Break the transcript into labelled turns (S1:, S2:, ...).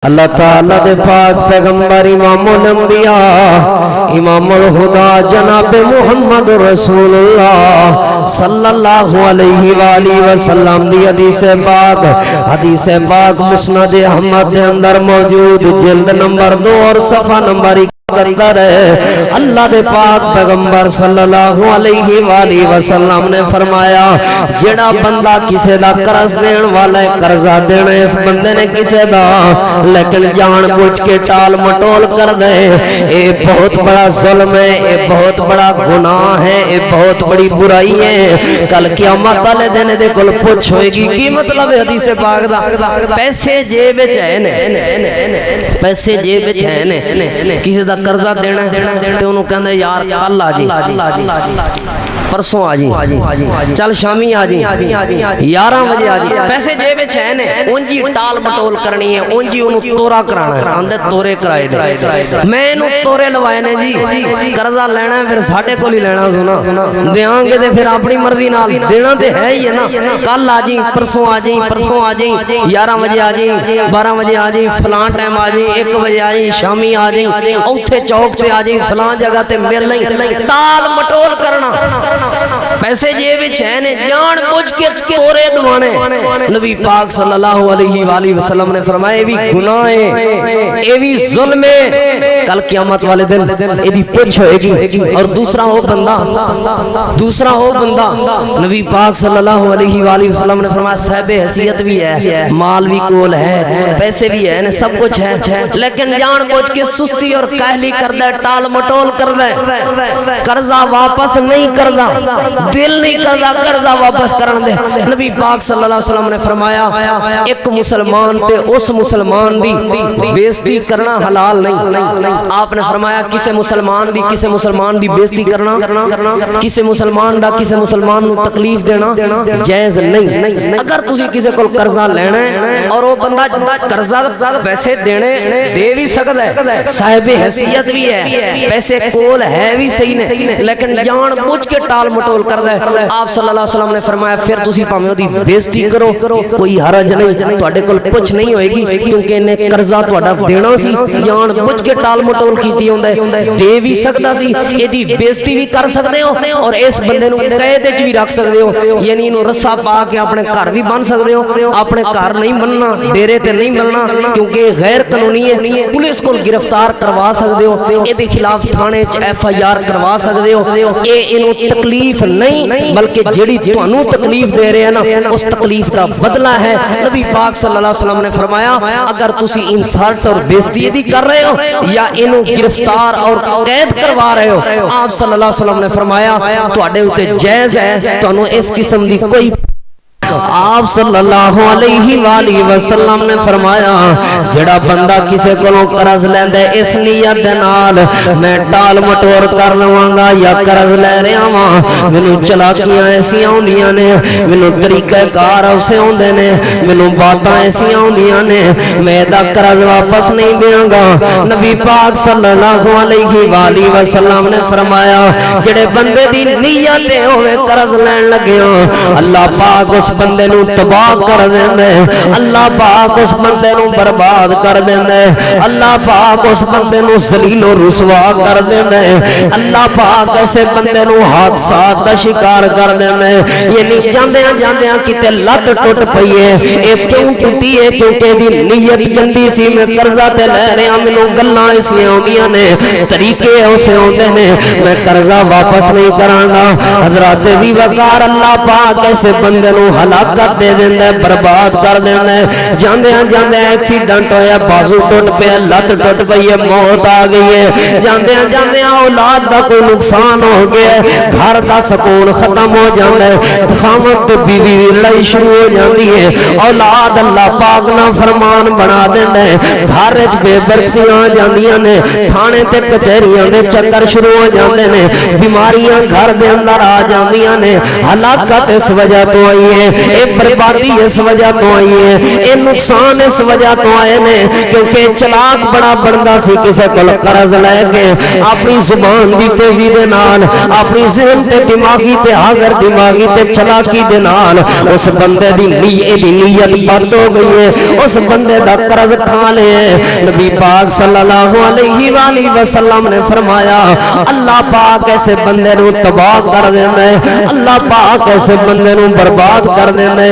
S1: اللہ تعالیٰ دے پاک پیغمبر امام الانبیاء امام الہدا جناب محمد رسول اللہ صلی اللہ علیہ وآلہ وسلم دی حدیث پاک مسند احمد دے اندر موجود جلد نمبر 2 اور صفحہ نمبر اندر ہے۔ اللہ دے پاک پیغمبر صلی اللہ علیہ وآلہ وسلم نے فرمایا جڑا بندہ کسے دا قرض دین والا ہے قرضہ دینا اس بندے نے کسے دا لیکن جان بوجھ کے ٹال مٹول کر دے اے بہت بڑا ظلم ہے، اے بہت بڑا گناہ ہے، اے بہت بڑی برائی ہے۔ کل قیامت والے دن دے کول پوچھ ہوئے گی کی مطلب ہے حدیث پاک دا پیسے جیب وچ ہیں نے پیسے جیب وچ ہیں نے کسے دا قرضہ دینا تے انہوں کہندے یار کل آ جی پرسوں آ جی چل شامی آ جی 11 بجے آ جی پیسے جیب وچ ہیں نے اونجی ٹال مٹول کرنی ہے اونجی انہوں تورا کرانا ہے آندے تورے کرائے دے میں انہوں تورے لوائے نے جی قرضہ لینا ہے پھر ساڑھے کو لی لینا سنا دیاں گے دے پھر اپنی مرضی نال دینا دے ہے ہی ہے نا کل آ جی پرسوں آ جی 11 بجے آ جی 12 بجے آ جی فلان ٹائم آ جی 1 بجے آ جی شامی آ جی اوتھے چوک تے آ جی فلان جگہ تے مل نہیں ٹال مٹول کرنا پیسے جیب وچ ہیں نے جان بوجھ کے تورے دوانے نبی پاک صلی اللہ علیہ وآلہ وسلم نے فرمایا یہ بھی گناہ ہے یہ بھی ظلم ہے کل قیامت والے دن یہ بھی پوچھ ہوئے گی۔ اور دوسرا وہ بندہ نبی پاک صلی اللہ علیہ وآلہ وسلم نے فرمایا صاحب حیثیت بھی ہے مال بھی کول ہے پیسے بھی ہیں سب کچھ ہے لیکن جان بوجھ کے سستی اور کاہلی کر دے ٹال مٹول کر دے قرضہ واپس نہیں کردا دل نہیں کردا قرضہ واپس کرن دے نبی پاک صلی اللہ علیہ وسلم نے فرمایا ایک مسلمان تے اس مسلمان دی بےزتی کرنا حلال نہیں۔ آپ نے فرمایا کسے مسلمان دی بےزتی کرنا کسے مسلمان دا کسے مسلمان نو تکلیف دینا جائز نہیں۔ اگر تسی کسے کول قرضہ لینا ہے اور وہ بندہ قرضہ ویسے دینے دے بھی سکتا ہے صاحب حیثیت بھی ہے پیسے کول ہے بھی صحیح نے لیکن جان بوجھ کے ٹال مٹول کر دے آپ صلی اللہ علیہ وسلم نے فرمایا پھر تسی پاویں دی بےزتی کرو کوئی حرج نہیں تواڈے کول کچھ نہیں ہوئے گی کیونکہ نے قرضہ تواڈا دینا سی جان بوجھ کے ٹال مٹول کیتی ہوندا ہے دے بھی سکدا سی ایدی بےزتی بھی کر سکدے ہو اور اس بندے نو قید وچ بھی رکھ سکدے ہو یعنی اینو رسا پا کے اپنے گھر بھی بن سکدے ہو اپنے گھر نہیں بننا ڈیرے تے نہیں ملنا کیونکہ غیر قانونی ہے پولیس کو گرفتار کروا سکدے ہو ایدے خلاف تھانے وچ FIR کروا سکدے ہو اے اینو تکلیف نہیں بلکہ جیڑی تانوں تکلیف دے رہے ہیں نا اس تکلیف دا بدلہ ہے۔ نبی پاک صلی اللہ علیہ وسلم نے فرمایا اگر تسی انسالٹ اور بےزتی دی کر رہے ہو یا اینو گرفتار اور قید کروا رہے ہو آپ صلی اللہ علیہ وسلم نے فرمایا تواڈے اوتے جائز ہے تانوں اس قسم دی کوئی آپ صلی اللہ علیہ وآلہ وسلم نے فرمایا جڑا بندہ کسے کولوں قرض لیندے اس نیت دے نال میں ٹال مٹور کر لواں گا یا قرض لے رہا واں مینوں چلاکیاں ایسیاں ہوندیاں نے مینوں طریقہ کار ایسے ہوندے نے مینوں باتاں ایسیاں ہوندیاں نے میں دا قرض واپس نہیں دیاں گا نبی پاک صلی اللہ علیہ وآلہ وسلم نے فرمایا جڑے بندے دی نیت ہوے قرض لین لگے اللہ پاک اس بندے نو تباہ کر دیندے اللہ پاک اس بندے نو برباد کر دیندے اللہ پاک اس بندے نو ذلیل و رسوا کر دیندے اللہ پاک ایسے بندے نو حادثات دا شکار کر دیندے یعنی جاندیاں کتے لت ٹوٹ پئی ہے اے کیوں ٹوٹی ہے کیونکہ دی نیت گندی سی میں قرضہ تے لے رہا مینوں گلاں ایسیاں ہوندیاں نے طریقے ایسے ہوندے نے میں قرضہ واپس نہیں کراں گا حضرات دی وقار اللہ پاک ایسے بندے نو ہلاکت دے دیندے برباد کر دیندے جاندے ایکسیڈنٹ ہویا بازو ٹوٹ پیا لت ٹوٹ پئی ہے موت آ گئی ہے جاندے اولاد دا کوئی نقصان ہو گیا ہے گھر دا سکون ختم ہو جاندا ہے خاوند تے بیوی دی لڑائی شروع ہو جاندی ہے اولاد اللہ پاک نا فرمان بنا دیندا ہے گھر وچ بے برکتیاں آ جاندیاں نے تھانے تے کچہریاں دے چکر شروع ہو جاندے نے بیماریاں گھر دے اندر آ جاندیاں نے ہلاکت اس وجہ تو آئی ہے اے بربادی اس وجہ تو آئی ہے، اے نقصان اس وجہ تو آئے نے کیونکہ چلاک بڑا بندا سی کسے کول قرض لے کے اپنی زبان دی تیزی دے نال اپنی ذہن تے دماغی تے حاضر دماغی تے چلاکی دے نال اس بندے دی نیت بد ہو گئی ہے، اس بندے دا قرض کھا لے۔ نبی پاک صلی اللہ علیہ وآلہ وسلم نے فرمایا اللہ پاک ایسے بندے نو تباہ کر دینا ہے، اللہ پاک ایسے بندے نو برباد کر دینا ہے۔